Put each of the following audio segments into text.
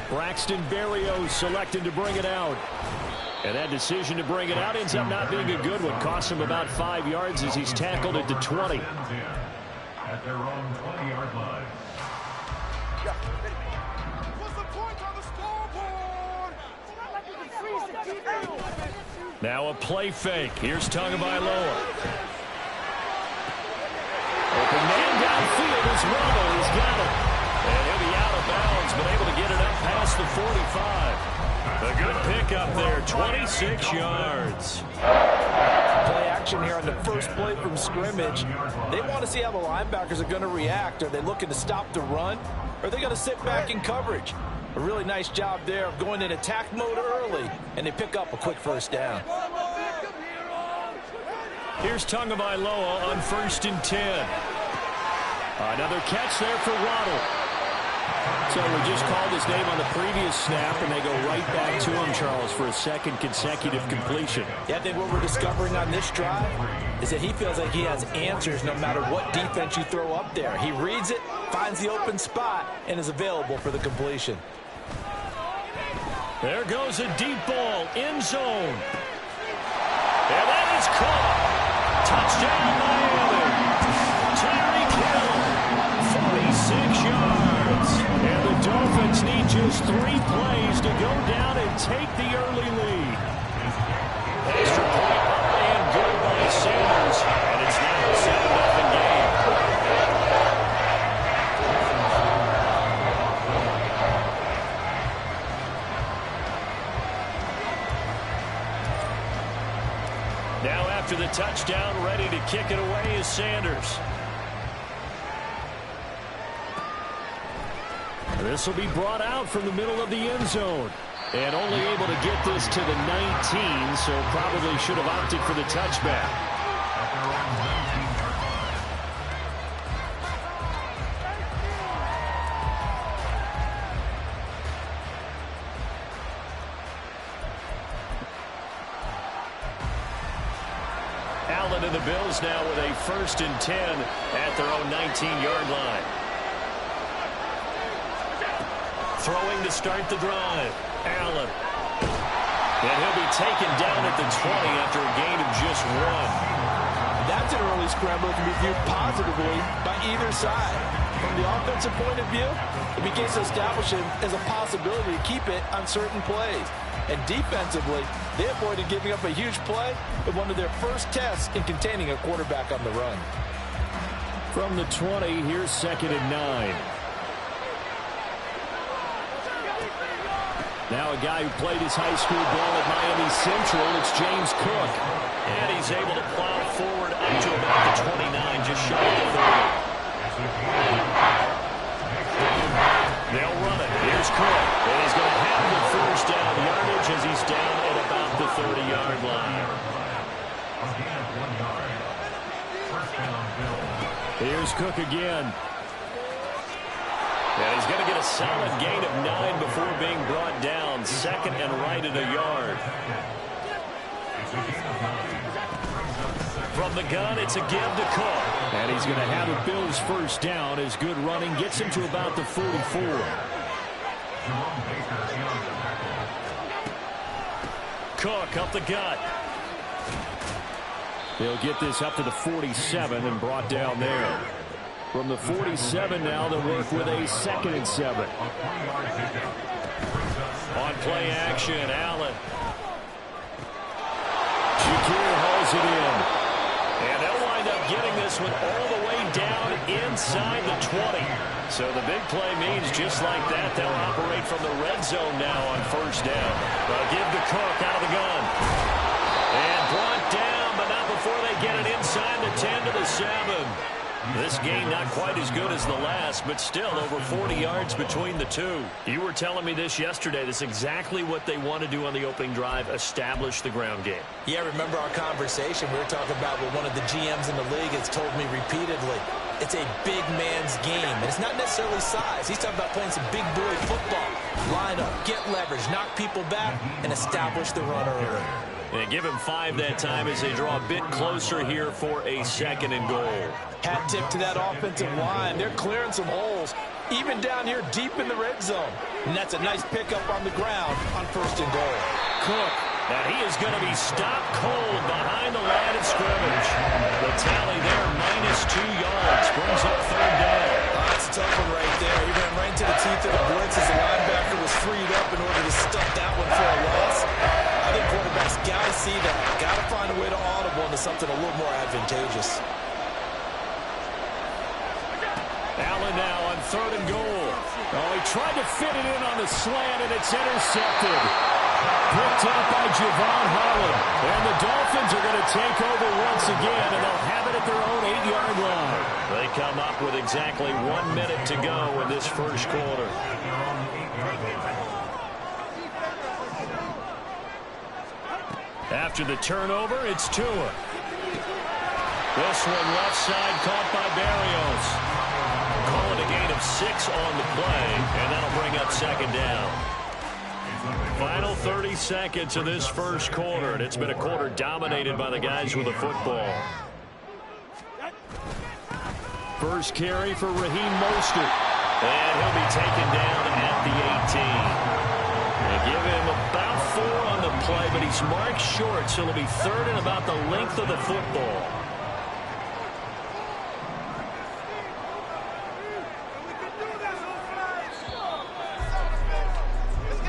Braxton Berrios selected to bring it out. And that decision to bring it out ends up not being a good one. Costs him about 5 yards as he's tackled at the 20. At their own 20-yard line. Now a play fake. Here's Tagovailoa. Open man downfield is Waddle. He's got it. And he'll be out of bounds, but able to get it up past the 45. A good pickup there, 26 yards. Play action here on the first play from scrimmage. They want to see how the linebackers are going to react. Are they looking to stop the run? Or are they going to sit back in coverage? A really nice job there of going in attack mode early, and they pick up a quick first down. Here's Tagovailoa on 1st and 10. Another catch there for Waddle. So we just called his name on the previous snap, and they go right back to him, Charles, for a second consecutive completion. Yeah, I think what we're discovering on this drive is that he feels like he has answers no matter what defense you throw up there. He reads it, finds the open spot, and is available for the completion. There goes a deep ball, end zone. And that is caught. Touchdown, Miami. Tyreek Hill, 46 yards. And the Dolphins need just 3 plays to go down and take the early lead. Extra point and good by Sanders. And it's now a 7-0 game. Now after the touchdown, ready to kick it away is Sanders. This will be brought out from the middle of the end zone. And only able to get this to the 19, so probably should have opted for the touchback. Allen and the Bills now with a 1st and 10 at their own 19-yard line. Throwing to start the drive. Allen. And he'll be taken down at the 20 after a gain of just 1. That's an early scramble that can be viewed positively by either side. From the offensive point of view, it begins to establish it as a possibility to keep it on certain plays. And defensively, they avoided giving up a huge play in one of their first tests in containing a quarterback on the run. From the 20, here's 2nd and 9. Now a guy who played his high school ball at Miami Central, it's James Cook. And he's able to plow forward up to about the 29, just shy of 30. They'll run it. Here's Cook. And he's going to have the first down yardage as he's down at about the 30-yard line. Here's Cook again. And he's going to get a solid gain of 9 before being brought down. 2nd and right at a yard. From the gun, it's a give to Cook. And he's going to have a Bills first down as good running gets him to about the 44. Cook up the gut. He'll get this up to the 47 and brought down there. From the 47 now, they'll work with a 2nd and 7. On play action, Allen. Shakir hauls it in. And they'll wind up getting this one all the way down inside the 20. So the big play means just like that, they'll operate from the red zone now on 1st down. They'll give to Cook out of the gun. And brought down, but not before they get it inside the 10 to the 7. This game not quite as good as the last, but still over 40 yards between the two. You were telling me this yesterday. This is exactly what they want to do on the opening drive, establish the ground game. Yeah, remember our conversation. We were talking about what one of the GMs in the league has told me repeatedly. It's a big man's game, and it's not necessarily size. He's talking about playing some big boy football. Line up, get leverage, knock people back, and establish the run early. And give him 5 that time as they draw a bit closer here for a 2nd and goal. Hat tip to that offensive line. They're clearing some holes. even down here deep in the red zone. And that's a nice pickup on the ground on 1st and goal. Cook. And he is going to be stopped cold behind the line of scrimmage. The tally there, -2 yards, brings up 3rd down. That's a tough one right there. He ran right into the teeth of the blitz as the linebacker was freed up in order to stuff that one for a loss. I think quarterbacks got to see that. Got to find a way to audible into something a little more advantageous. Allen now on 3rd and goal. Oh, he tried to fit it in on the slant, and it's intercepted. Picked up by Javon Holland. And the Dolphins are going to take over once again, and they'll have it at their own 8-yard line. They come up with exactly 1 minute to go in this first quarter. After the turnover, it's Tua. This one left side caught by Berrios. Call it a gain of 6 on the play, and that'll bring up 2nd down. Final 30 seconds of this first quarter, and it's been a quarter dominated by the guys with the football. First carry for Raheem Mostert, and he'll be taken down at the 18. They give him about 4 on the play, but he's marked short, so it'll be 3rd and about the length of the football.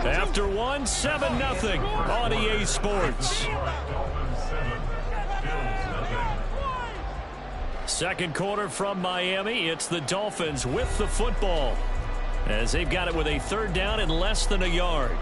After 1, 7-0 on EA Sports. Second quarter from Miami. It's the Dolphins with the football, as they've got it with a 3rd down and less than a yard.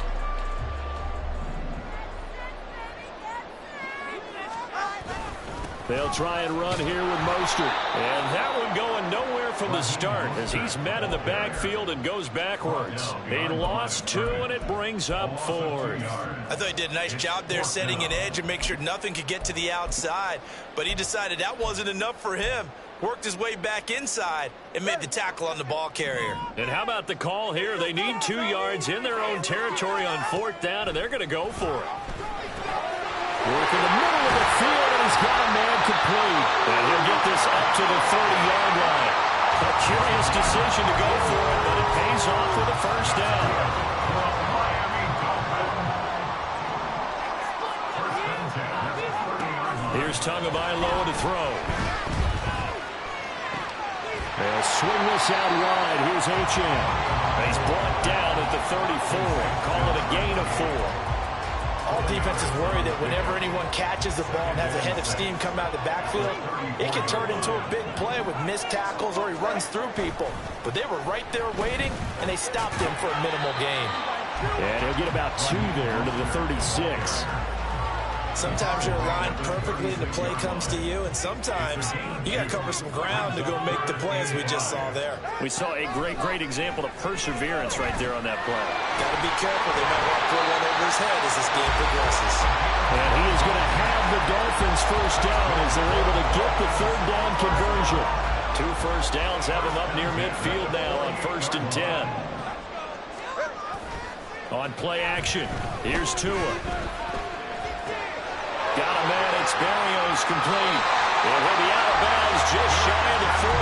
They'll try and run here with Mostert. And that one going nowhere from the start as he's met in the backfield and goes backwards. He lost 2, and it brings up 4th. I thought he did a nice job there setting an edge and make sure nothing could get to the outside. But he decided that wasn't enough for him. Worked his way back inside and made the tackle on the ball carrier. And how about the call here? They need 2 yards in their own territory on 4th down, and they're going to go for it. Work in the middle of the field, and he's got a man complete. And he'll get this up to the 30-yard line. A curious decision to go for it, but it pays off with a 1st down. Here's Tagovailoa to throw. They'll swing this out wide. Here's Achane. He's brought down at the 34. Call it a gain of 4. All defenses worry that whenever anyone catches the ball and has a head of steam come out of the backfield, it can turn into a big play with missed tackles or he runs through people. But they were right there waiting, and they stopped him for a minimal gain. And he'll get about 2 there to the 36. Sometimes you're aligned perfectly and the play comes to you, and sometimes you got to cover some ground to go make the play, as we just saw there. We saw a great example of perseverance right there on that play. Got to be careful. They might want to throw one over his head as this game progresses. And he is going to have the Dolphins 1st down as they're able to get the 3rd down conversion. 2 first downs have him up near midfield now on 1st and 10. On play action, here's Tua. Got a man, it's Berrios complete. It will be out of bounds just shy of the 40.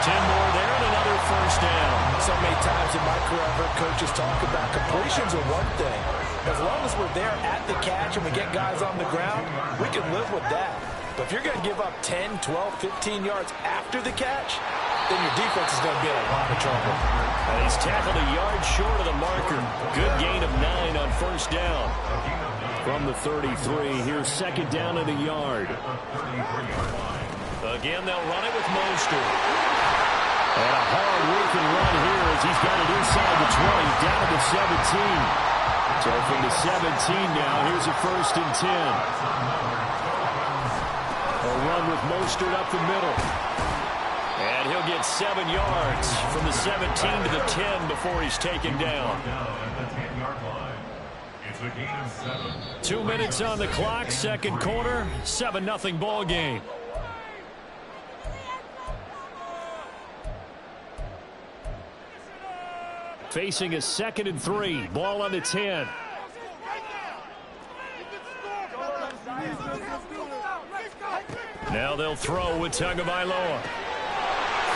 10 more there and another 1st down. So many times in my career I've heard coaches talk about completions are one thing. As long as we're there at the catch and we get guys on the ground, we can live with that. But if you're going to give up 10, 12, 15 yards after the catch, then your defense is going to be in a lot of trouble. And he's tackled a yard short of the marker. Good gain of 9 on 1st down. From the 33, here's 2nd down and a yard. Again, they'll run it with Mostert. And a hard-working run here as he's got it inside the 20, down to the 17. So from the 17 now, here's a 1st and 10. A run with Mostert up the middle. And he'll get 7 yards from the 17 to the 10 before he's taken down. 2 minutes on the clock, 2nd quarter, 7-0 ball game. Facing a 2nd and 3, ball on the 10. Now they'll throw with Tagovailoa.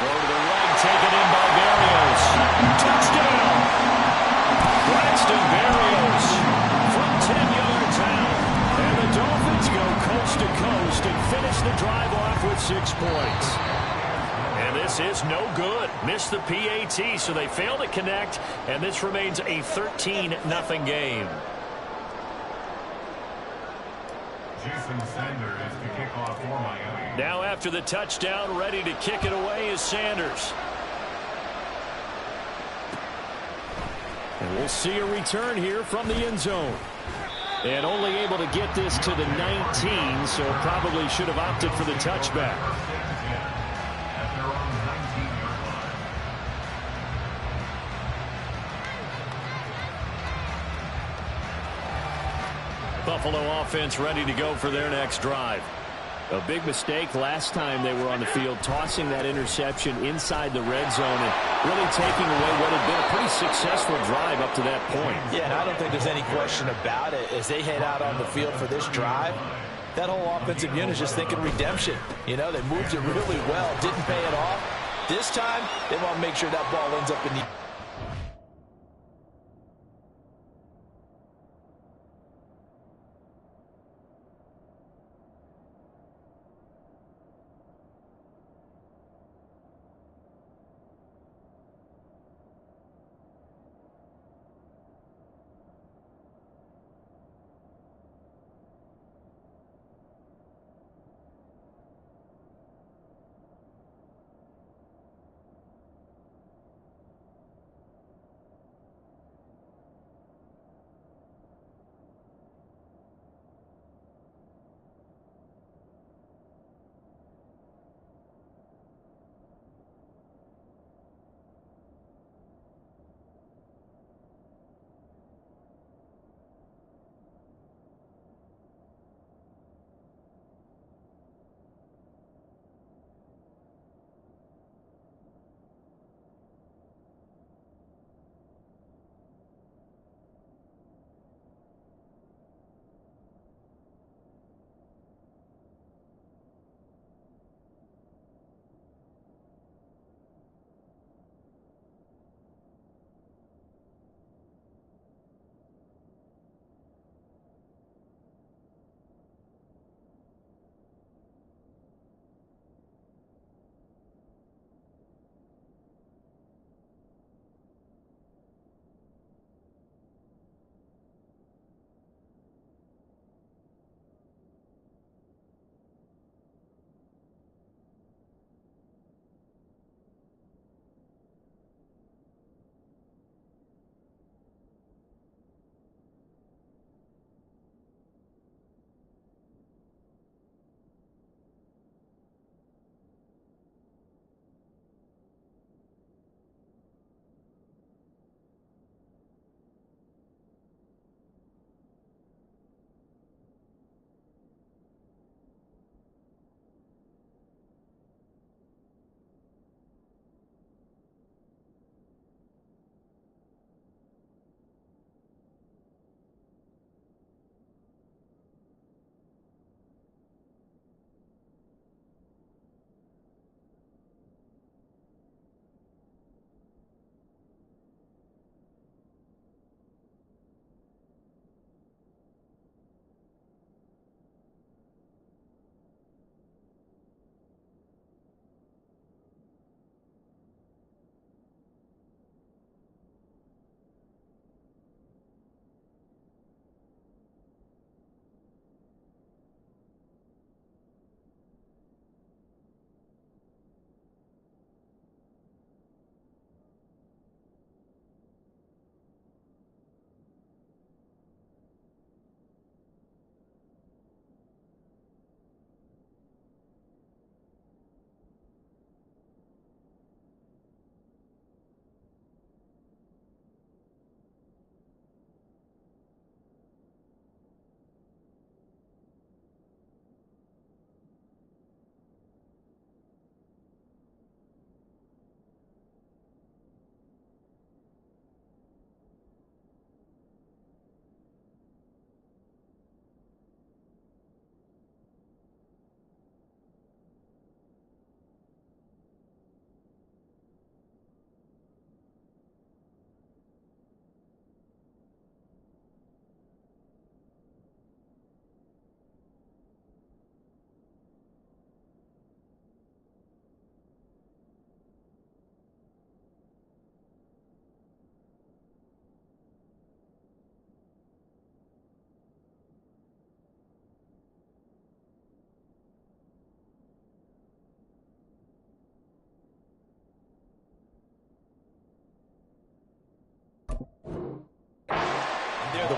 Throw to the right, taken in by Berrios. Touchdown! Braxton Berrios from 10 yards out. And the Dolphins go coast to coast and finish the drive off with 6 points. And this is no good. Missed the PAT, so they fail to connect, and this remains a 13-0 game. Jason Sanders to kick off for Miami. Now after the touchdown, ready to kick it away is Sanders. And we'll see a return here from the end zone. And only able to get this to the 19, so probably should have opted for the touchback. At their own 19-yard line. Buffalo offense ready to go for their next drive. A big mistake last time they were on the field, tossing that interception inside the red zone and really taking away what had been a pretty successful drive up to that point. Yeah, and I don't think there's any question about it. As they head out on the field for this drive, that whole offensive unit is just thinking redemption. You know, they moved it really well, didn't pay it off. This time, they want to make sure that ball ends up in the...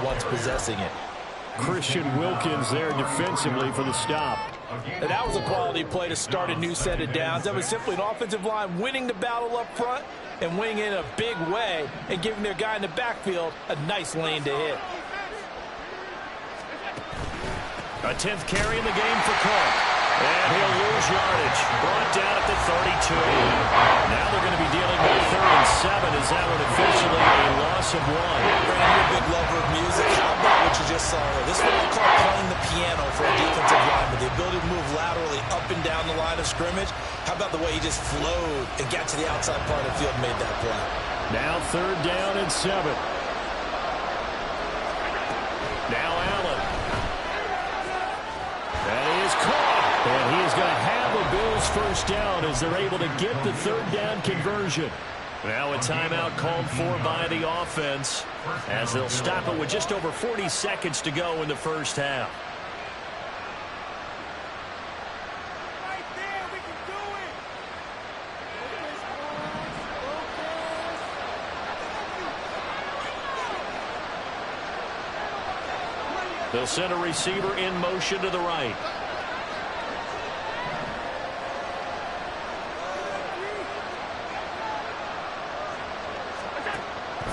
once possessing it. Christian Wilkins there defensively for the stop. And that was a quality play to start a new set of downs. That was simply an offensive line winning the battle up front and winning in a big way and giving their guy in the backfield a nice lane to hit. A 10th carry in the game for Cook. And he'll lose yardage. Brought down at the 32. Now they're going to be dealing with 3rd and 7. Is that one officially a loss of 1? Brandon, you're a big lover of music. How about what you just saw there? This is what I call playing the piano for a defensive lineman. The ability to move laterally up and down the line of scrimmage. How about the way he just flowed and got to the outside part of the field and made that play? Now 3rd down and 7. Now Allen. That is caught. And he is going to have a Bills first down as they're able to get the 3rd down conversion. Now a timeout called for by the offense as they'll stop it with just over 40 seconds to go in the first half. They'll send a receiver in motion to the right.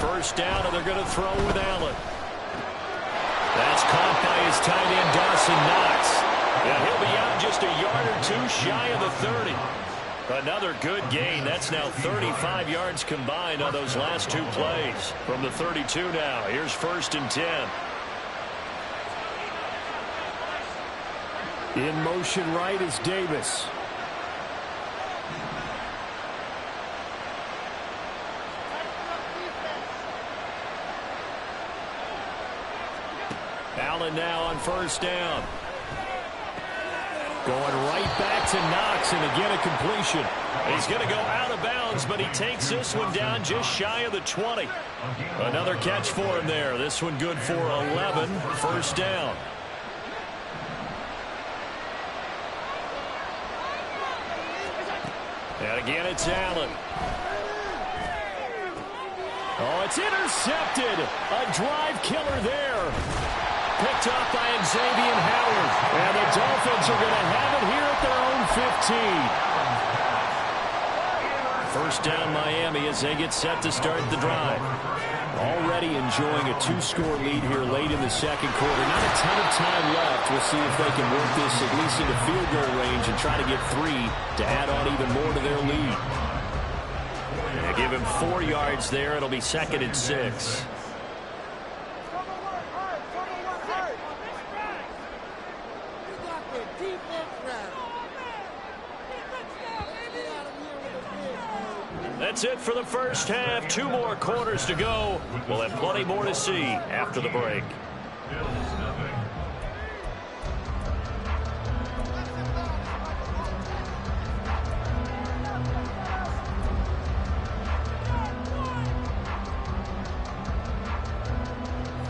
First down, and they're going to throw with Allen. That's caught by his tight end, Dawson Knox. And he'll be out just a yard or 2 shy of the 30. Another good gain. That's now 35 yards combined on those last 2 plays. From the 32 now, here's 1st and 10. In motion right is Davis. Allen now on first down. Going right back to Knox, and again a completion. He's going to go out of bounds, but he takes this one down just shy of the 20. Another catch for him there. This one good for 11. First down. And again, it's Allen. Oh, it's intercepted. A drive killer there. Picked up by Xavier Howard. And the Dolphins are going to have it here at their own 15. First down Miami as they get set to start the drive. Already enjoying a 2-score lead here late in the second quarter. Not a ton of time left. We'll see if they can work this at least into field goal range and try to get 3 to add on even more to their lead. They give him 4 yards there. It'll be 2nd and 6. That's it for the first half. 2 more quarters to go. We'll have plenty more to see after the break.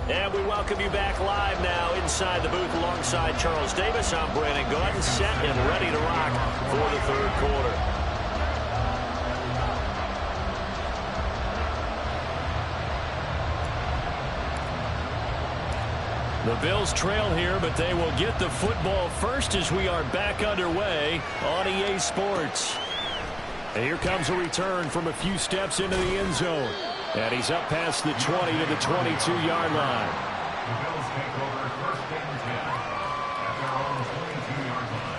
And we welcome you back live now inside the booth alongside Charles Davis. I'm Brandon Gordon, set and ready to rock for the 3rd quarter. The Bills trail here, but they will get the football first as we are back underway on EA Sports. And here comes a return from a few steps into the end zone. And he's up past the 20 to the 22-yard line. The Bills take over 1st and 10 at their own 22-yard line.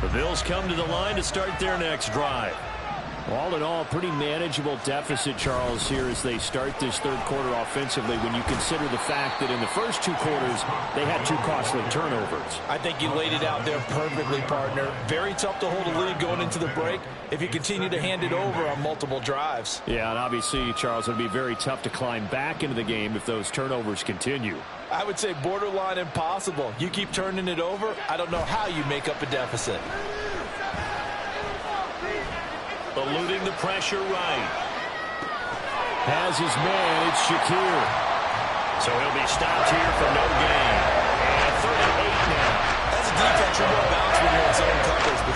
The Bills come to the line to start their next drive. All in all, pretty manageable deficit, Charles, here as they start this 3rd quarter offensively when you consider the fact that in the first 2 quarters, they had 2 costly turnovers. I think you laid it out there perfectly, partner. Very tough to hold a lead going into the break if you continue to hand it over on multiple drives. Yeah, and obviously, Charles, it would be very tough to climb back into the game if those turnovers continue. I would say borderline impossible. You keep turning it over, I don't know how you make up a deficit. Eluding the pressure right. Has his man, it's Shakir. So he'll be stopped here for no gain. And 38 now. As a defense, you're more balanced when you're in zone coverage, but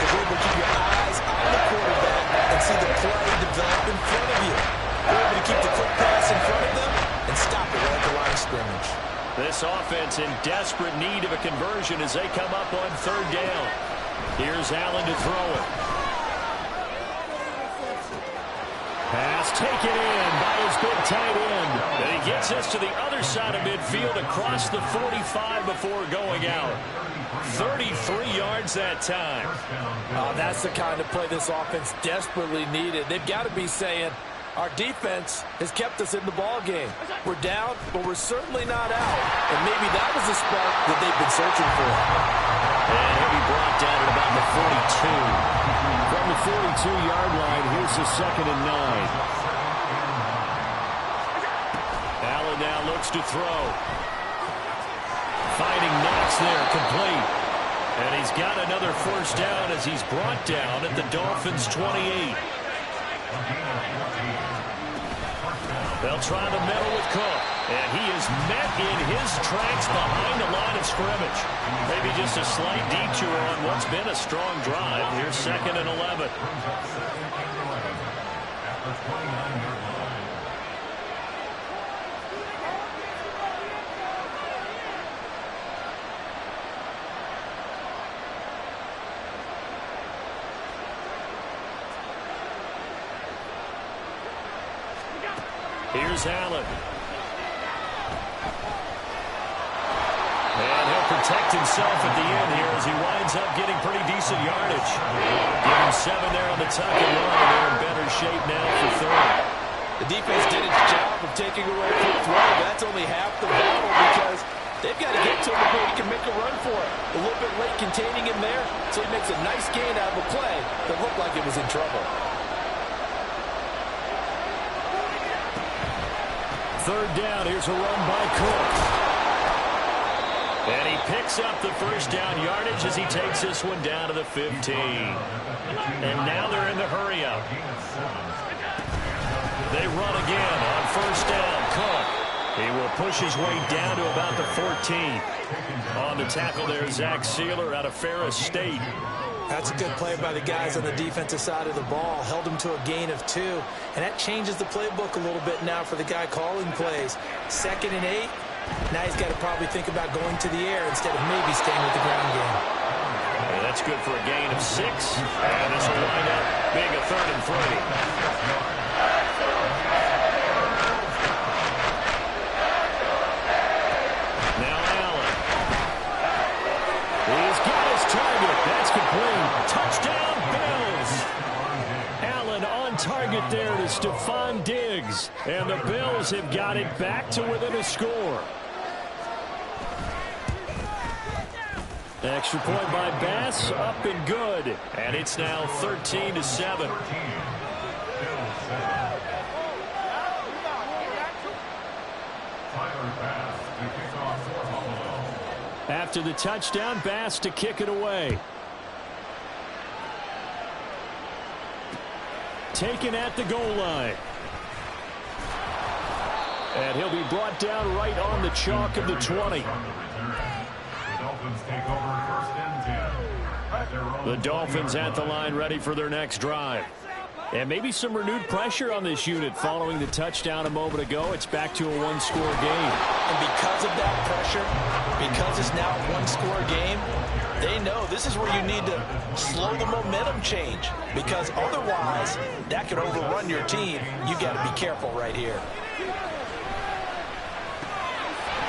defense in desperate need of a conversion as they come up on third down. Here's Allen to throw it. Pass taken in by his big tight end. And he gets us to the other side of midfield across the 45 before going out. 33 yards that time. That's the kind of play this offense desperately needed. They've got to be saying, our defense has kept us in the ball game. We're down, but we're certainly not out. And maybe that was the spark that they've been searching for. And he'll be brought down at about the 42. From the 42-yard line, here's the 2nd and 9. Allen now looks to throw. Finding Knox there, complete. And he's got another first down as he's brought down at the Dolphins' 28. They'll try the middle with Cook. And he is met in his tracks behind the line of scrimmage. Maybe just a slight detour on what's been a strong drive. Here's 2nd and 11. Here's Allen. And he'll protect himself at the end here as he winds up getting pretty decent yardage. Give him 7 there on the tuck and run, and they're in better shape now for third. The defense did its job of taking away a quick throw. That's only half the battle because they've got to get to him before he can make a run for it. A little bit late containing him there, so he makes a nice gain out of a play that looked like it was in trouble. Third down, here's a run by Cook. And he picks up the first down yardage as he takes this one down to the 15. And now they're in the hurry up. They run again on first down. Cook. He will push his way down to about the 14. On the tackle there, Zach Sealer out of Ferris State. That's a good play by the guys on the defensive side of the ball. Held him to a gain of 2. And that changes the playbook a little bit now for the guy calling plays. 2nd and 8. Now he's got to probably think about going to the air instead of maybe staying with the ground game. And that's good for a gain of 6. And this will wind up being a 3rd and 3. Now Allen. He's got his target. That's complete. Touchdown, Bills. Allen on target there to Stephon Diggs. And the Bills have got it back to within a score. Extra point by Bass, up and good. And it's now 13-7. After the touchdown, Bass to kick it away. Taken at the goal line. And he'll be brought down right on the chalk of the 20. The Dolphins at the line ready for their next drive. And maybe some renewed pressure on this unit following the touchdown a moment ago. It's back to a one-score game. And because of that pressure, because it's now a one-score game, they know this is where you need to slow the momentum change. Because otherwise, that could overrun your team. You got to be careful right here.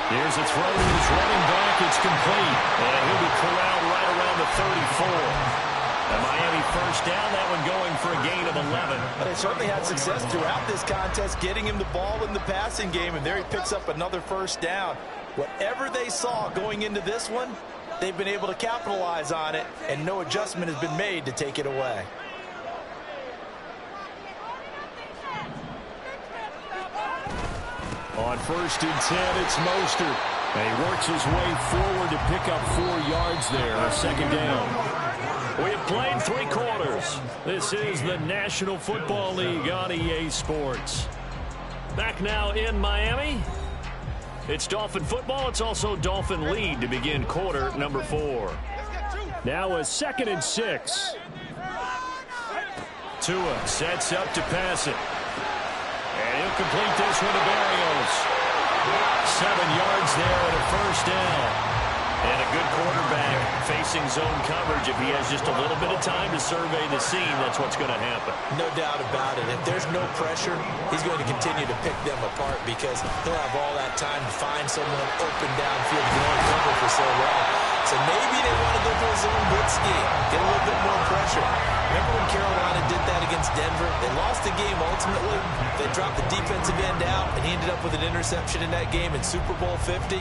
Here's a throw to his running back. It's complete. And he'll be corralled right around the 34. A Miami first down, that one going for a gain of 11. They certainly had success throughout this contest, getting him the ball in the passing game, and there he picks up another first down. Whatever they saw going into this one, they've been able to capitalize on it, and no adjustment has been made to take it away. On 1st and 10, it's Mostert. And he works his way forward to pick up 4 yards there, a second down. We have played 3 quarters. This is the National Football League on EA Sports. Back now in Miami. It's Dolphin football. It's also Dolphin lead to begin quarter number 4. Now a 2nd and 6. Tua sets up to pass it. And he'll complete this one to Barrios. yards there and a first down. And a good quarterback facing zone coverage. If he has just a little bit of time to survey the scene, that's what's going to happen. No doubt about it. If there's no pressure, he's going to continue to pick them apart because he'll have all that time to find someone open downfield. He can only cover for so long. So maybe they want to go to a zone blitz scheme, get a little bit more pressure. Remember when Carolina did that against Denver? They lost the game ultimately. They dropped the defensive end out, and he ended up with an interception in that game in Super Bowl 50.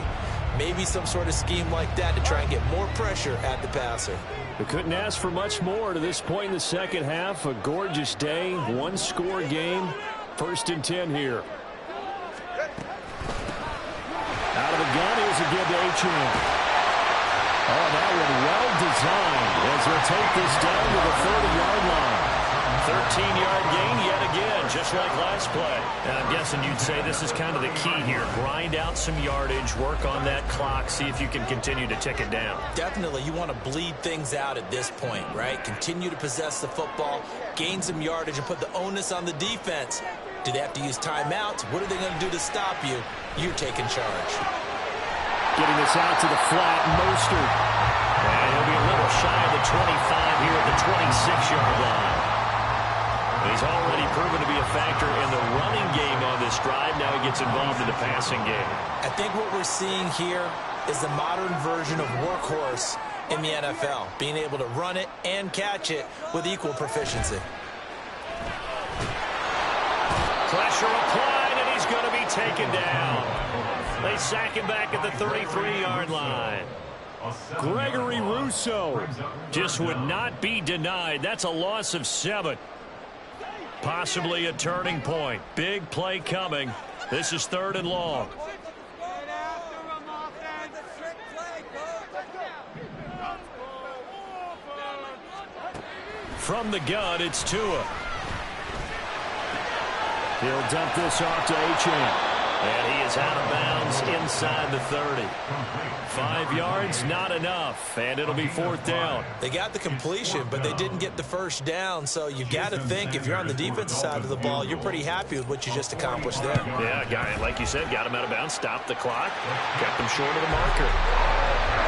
Maybe some sort of scheme like that to try and get more pressure at the passer. We couldn't ask for much more to this point in the second half. A gorgeous day, one-score game. 1st and 10 here. Out of the gun, here's a give to Achane. Oh, that one well designed as they'll take this down to the 30-yard line. 13-yard gain yet again, just like last play. And I'm guessing you'd say this is kind of the key here. Grind out some yardage, work on that clock, see if you can continue to tick it down. Definitely, you want to bleed things out at this point, right? Continue to possess the football, gain some yardage, and put the onus on the defense. Do they have to use timeouts? What are they going to do to stop you? You're taking charge. Getting this out to the flat, Mostert. And he'll be a little shy of the 25 here at the 26-yard line. He's already proven to be a factor in the running game on this drive. Now he gets involved in the passing game. I think what we're seeing here is the modern version of workhorse in the NFL, being able to run it and catch it with equal proficiency. Pressure applied, and he's going to be taken down. They sack him back at the 33-yard line. Gregory Rousseau just would not be denied. That's a loss of 7. Possibly a turning point. Big play coming. This is 3rd and long. From the gun, it's Tua. He'll dump this off to Achane. And he is out of bounds inside the 30. 5 yards, not enough. And it'll be 4th down. They got the completion, but they didn't get the first down. So you've got to think, if you're on the defensive side of the ball, you're pretty happy with what you just accomplished there. Yeah, like you said, got him out of bounds, stopped the clock, kept him short of the marker.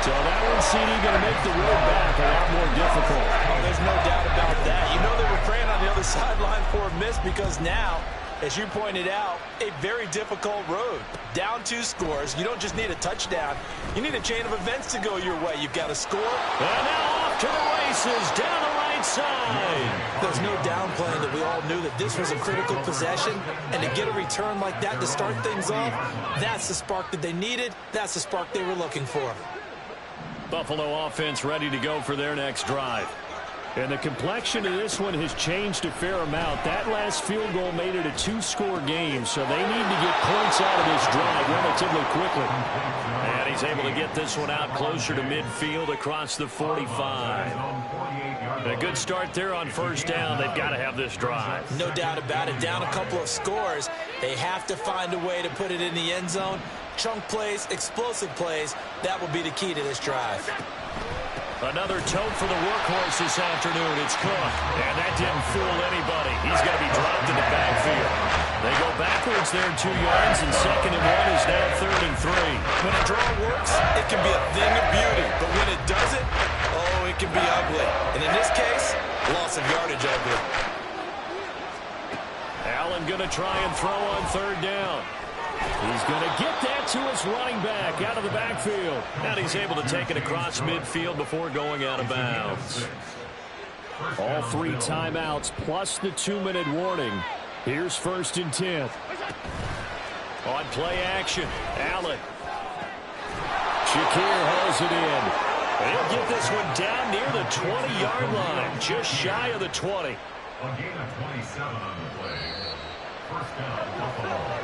So that one, CD, going to make the road back a lot more difficult. Oh, there's no doubt about that. You know they were praying on the other sideline for a miss because now, as you pointed out, a very difficult road. Down 2 scores. You don't just need a touchdown. You need a chain of events to go your way. You've got to score. And now off to the races, down the right side. There's no downplaying that we all knew that this was a critical possession. And to get a return like that to start things off, that's the spark that they needed. That's the spark they were looking for. Buffalo offense ready to go for their next drive. And the complexion of this one has changed a fair amount. That last field goal made it a 2-score game, so they need to get points out of this drive relatively quickly. And he's able to get this one out closer to midfield across the 45. A good start there on 1st down. They've got to have this drive. No doubt about it. Down a couple of scores. They have to find a way to put it in the end zone. Chunk plays, explosive plays. That will be the key to this drive. Another tote for the workhorse this afternoon. It's Cook. And that didn't fool anybody. He's going to be dropped in the backfield. They go backwards there 2 yards, and 2nd and 1 is now 3rd and 3. When a draw works, it can be a thing of beauty. But when it doesn't, oh, it can be ugly. And in this case, loss of yardage ugly. Allen going to try and throw on 3rd down. He's going to get that to his running back out of the backfield. And he's able to take it across midfield before going out of bounds. All 3 timeouts plus the 2-minute warning. Here's 1st and 10. On play action, Allen. Shakir hauls it in. And he'll get this one down near the 20-yard line, just shy of the 20. A gain of 27 on the play. 1st down, Buffalo.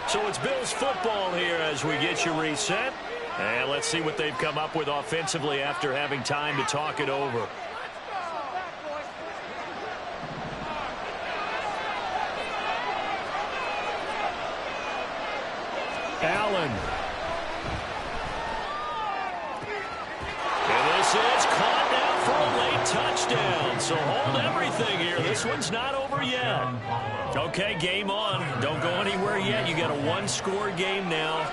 So it's Bills football here as we get you reset. And let's see what they've come up with offensively after having time to talk it over. Allen. And this is caught now for a late touchdown. So hold everything here. This one's not over yet. Okay, game on. Don't go anywhere yet. You got a 1-score game now.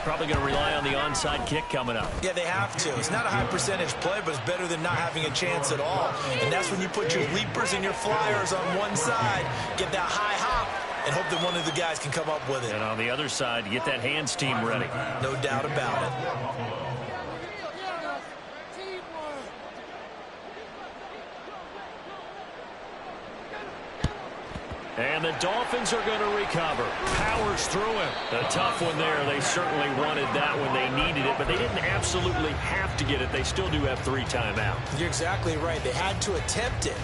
Probably going to rely on the onside kick coming up. Yeah, they have to. It's not a high percentage play, but it's better than not having a chance at all. And that's when you put your leapers and your flyers on one side, get that high hop, and hope that one of the guys can come up with it. And on the other side, get that hands team ready. No doubt about it. And the Dolphins are going to recover. Powers through him. A tough one there. They certainly wanted that when they needed it, but they didn't absolutely have to get it. They still do have 3 timeouts. You're exactly right. They had to attempt it.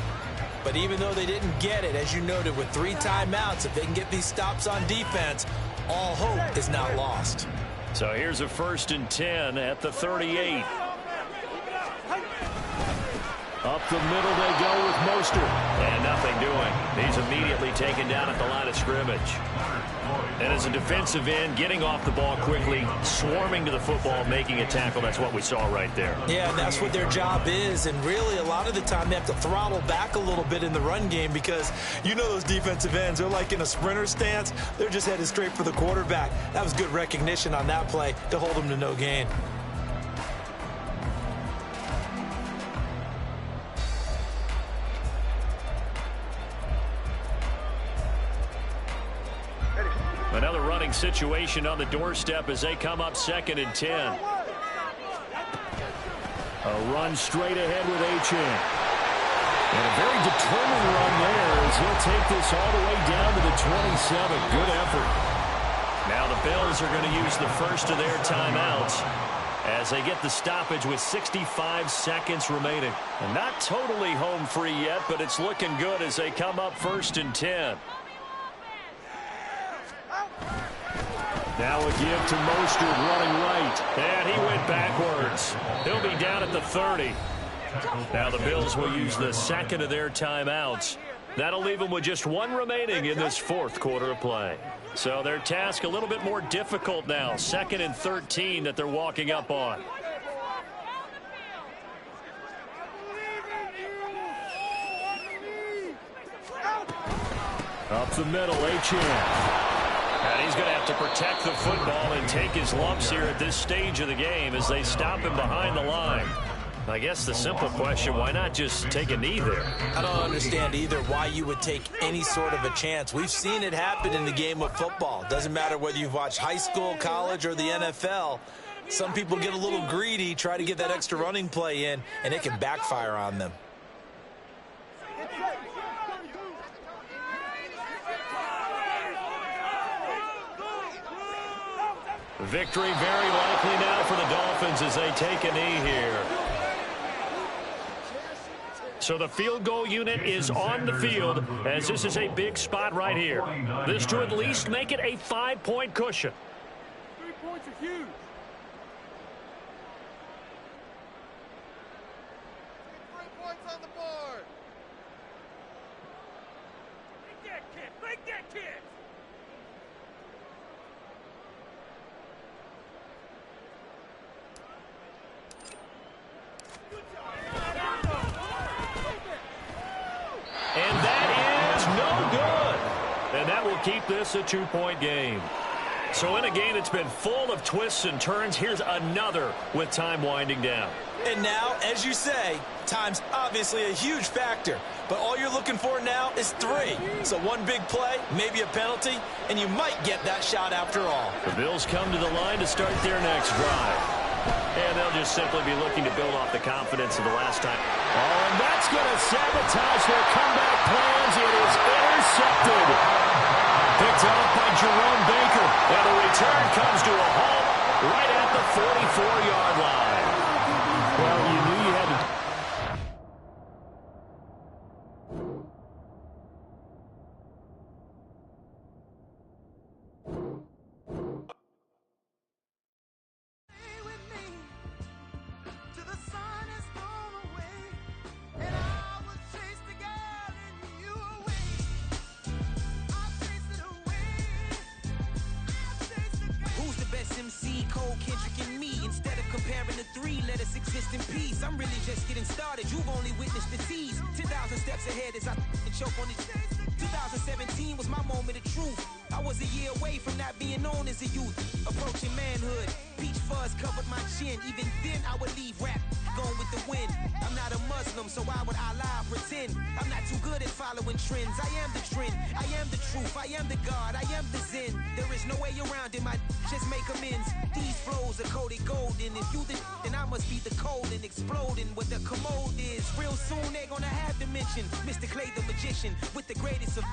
But even though they didn't get it, as you noted, with 3 timeouts, if they can get these stops on defense, all hope is not lost. So here's a 1st and 10 at the 38. Up the middle they go with Mostert. And nothing doing. He's immediately taken down at the line of scrimmage. And as a defensive end, getting off the ball quickly, swarming to the football, making a tackle, that's what we saw right there. Yeah, and that's what their job is. And really, a lot of the time, they have to throttle back a little bit in the run game because you know those defensive ends, they're like in a sprinter stance. They're just headed straight for the quarterback. That was good recognition on that play to hold them to no gain. Another running situation on the doorstep as they come up 2nd and 10. A run straight ahead with Achane. And a very determined run there as he'll take this all the way down to the 27. Good effort. Now the Bills are going to use the first of their timeouts as they get the stoppage with 65 seconds remaining. And not totally home free yet, but it's looking good as they come up 1st and 10. Now a give to Mostert running right. And he went backwards. He'll be down at the 30. Now the Bills will use the 2nd of their timeouts. That'll leave them with just 1 remaining in this 4th quarter of play. So their task a little bit more difficult now. 2nd and 13 that they're walking up on. Up the middle, Achane. And he's going to have to protect the football and take his lumps here at this stage of the game as they stop him behind the line. I guess the simple question, why not just take a knee there? I don't understand either why you would take any sort of a chance. We've seen it happen in the game of football. Doesn't matter whether you've watched high school, college, or the NFL. Some people get a little greedy, try to get that extra running play in, and it can backfire on them. Victory very likely now for the Dolphins as they take a knee here. So the field goal unit is on the field as this is a big spot right here. This to at least make it a 5-point cushion. 3 points are huge. Get 3 points on the board. Make that kick. Make that kick. And that is no good. And that will keep this a 2-point game. So in a game that's been full of twists and turns, here's another with time winding down. And now, as you say, time's obviously a huge factor. But all you're looking for now is 3. So 1 big play, maybe a penalty, and you might get that shot after all. The Bills come to the line to start their next drive. And they'll just simply be looking to build off the confidence of the last time. Oh, and that's going to sabotage their comeback plans. It is intercepted. Picked up by Jerome Baker. And the return comes to a halt right at the 44-yard line. Well, you knew you had to... Exist in peace. I'm really just getting started. You've only witnessed the tease. 10,000 steps ahead as I choke on these. 2017 was my moment of truth. I was a year away from not being known as a youth. Approaching manhood, peach fuzz covered my chin. Even then I would leave rap going with the wind. I'm not a Muslim, so why would I lie or pretend? I'm not too good at following trends. I am the trend, I am the truth, I am the God, I am the Zen. There is no way around it, just make amends. These flows are coated golden. If you the then I must be the cold and exploding what the commode is. Real soon they're gonna have to mention Mr. Clay the magician with the greatest of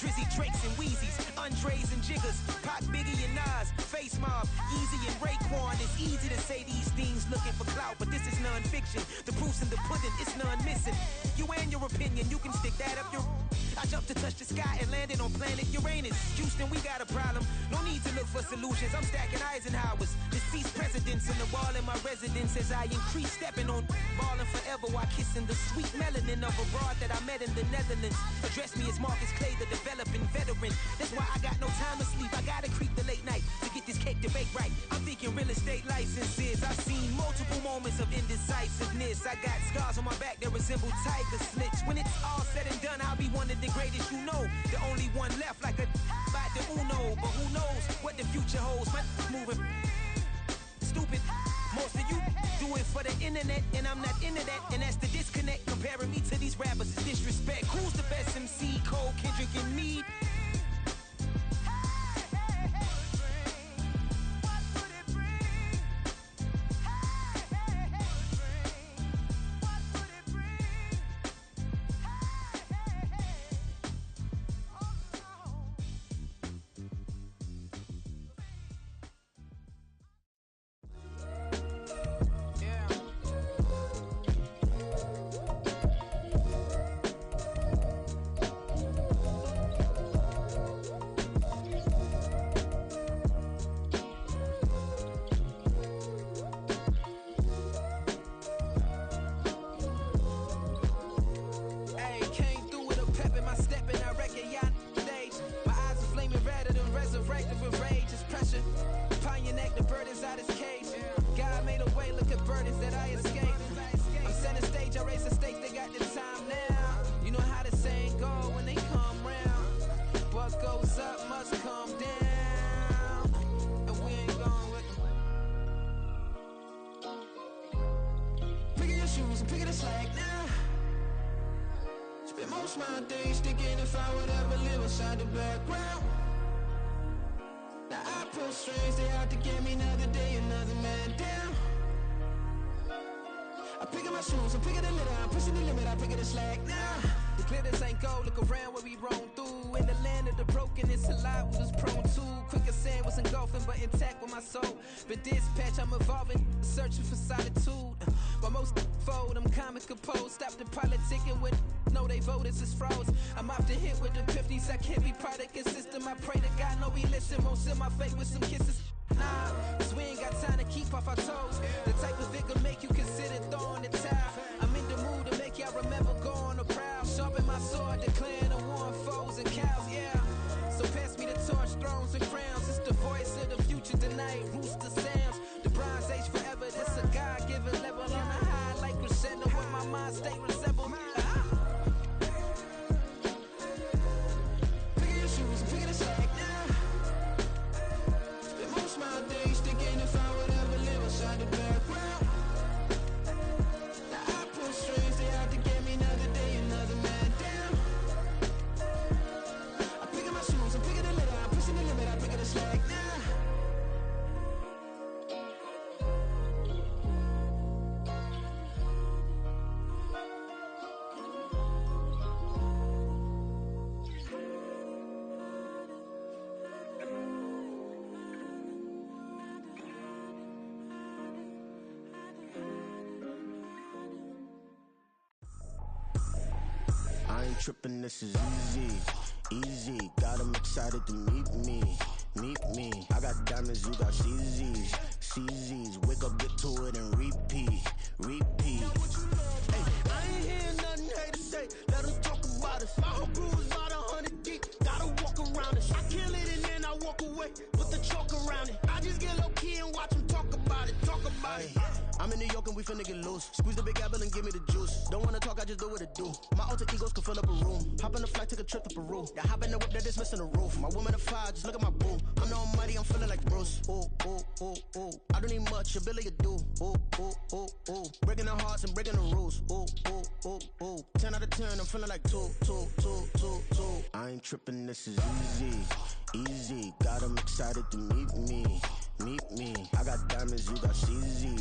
Drizzy, Drakes, and Wheezies, Andres and Jiggers, Pac, Biggie, and Nas, Face Mob, Easy and Raekwon. It's easy to say these things looking for clout, but this is non-fiction. The proof's in the pudding, it's none missing. You and your opinion, you can stick that up your... I jumped to touch the sky and landed on planet Uranus. Houston, we got a problem. No need to look for solutions. I'm stacking Eisenhowers. Deceased presidents in the wall in my residence as I increase stepping on ballin' forever while kissing the sweet melanin of a broad that I met in the Netherlands. Address me as Marcus Clay, the developing veteran. That's why I got no time to sleep. I gotta creep the late night to get this cake to bake right. I'm thinking real estate licenses. I've seen multiple moments of indecisiveness. I got scars on my back that resemble tiger slits. When it's all said and done, I'll be one of the greatest you know. The only one left like a by the Uno. But who knows what the future holds. My moving stupid. Most of you do it for the internet, and I'm not into that. And that's the disconnect. Comparing me to these rappers is disrespect. Who's the best MC? Cole, Kendrick, and me? Trippin', this is easy. Got 'em excited to meet me. I got diamonds, you got CZs. Wake up, get to it, and repeat. Hey, I ain't hear nothing haters say. Let 'em talk about us. My whole crew is about 100 deep. Gotta walk around it. I kill it and then I walk away with the chalk around it. I just get low key and watch 'em talk about it. I'm in New York and we finna get loose. Squeeze the big apple and give me the juice. Don't wanna talk, I just do what it do. My alter egos can fill up a room. Hop on the flight, take a trip to Peru. Yeah, hop in the whip that is missing the roof. My woman a fire, just look at my boo. I'm the almighty, I'm feeling like Bruce. Ooh, ooh, ooh, ooh. I don't need much, ability to do. Ooh, ooh, ooh, ooh. Breaking the hearts and breaking the rules. Ooh, ooh, ooh, ooh. 10 out of 10, I'm feeling like 2, 2, 2, 2, 2. I ain't tripping, this is easy, easy. Got 'em excited to meet me, meet me. I got diamonds, you got CZs.